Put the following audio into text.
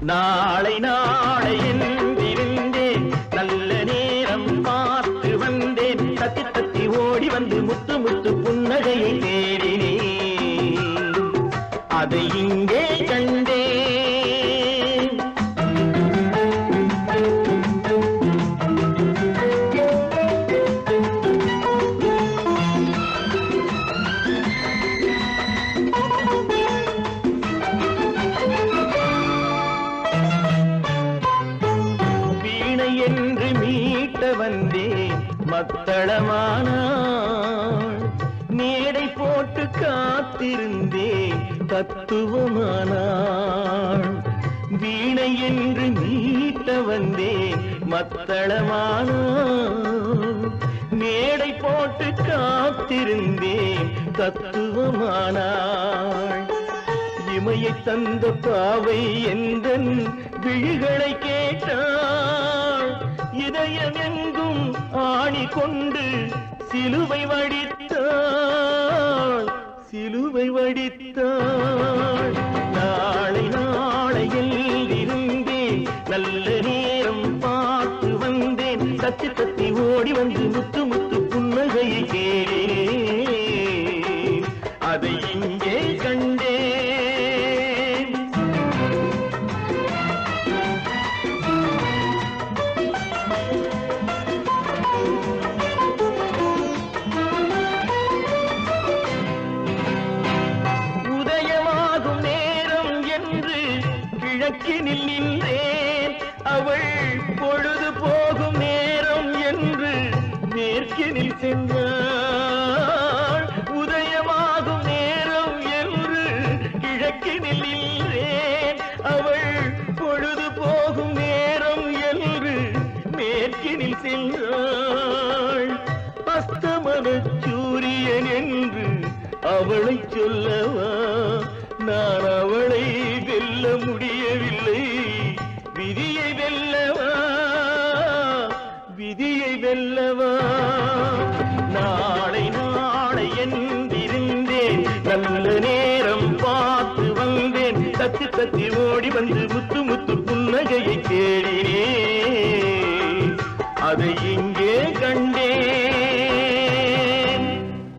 நாளை நாளை என்றிருந்தேன், நல்ல நேரம் பார்த்து வந்தேன். தத்தி தத்தி ஓடி வந்து முத்து முத்து புன்னகையை தேடினேன், அதை இங்கே கண்டேன். வீணை என்று மீட்ட வந்தேன், மத்தளமானாள். மேடை போட்டு காத்திருந்தேன், தத்துவமானாள். வீணை என்று மீட்ட வந்தேன், மத்தளமானாள். மேடை போட்டு காத்திருந்தேன், தத்துவமானாள். இமையை தந்த பாவை எந்தன் விழிகளை கேட்டாள். இதயம் எங்கும் ஆணி கொண்டு சிலுவை வடித்தாள், சிலுவை வடித்தாள். நாளை நாளையில் இருந்தேன், நல்ல நேரம் பார்த்து வந்தேன். தத்தி தத்தி ஓடி வந்து முத்து முத்து புன்னகையை கேட்டேன், அதை இங்கே கண்டேன். உதயமாகும் நேரம் என்று கிழக்கினில் நின்றேன், அவள் பொழுது போகும் நேரம் என்று மேற்கினில் சென்றாள். உதயமாகும் நேரம் என்று கிழக்கினில் நின்றேன், அவள் பொழுது போகும் நேரம் என்று மேற்கினில் சென்றாள். அஸ்தமன சூரியன் என்று அவளை சொல்லவா, நான் அவளை வெல்ல முடியவில்லை. விதியை வெல்லவா, விதியை வெல்லவா. நாளை நாளை என்றிருந்தேன், நல்ல நேரம் பார்த்து வந்தேன். தத்தி தத்தி ஓடி வந்து முத்து முத்து புன்னகையை தேடினேன்.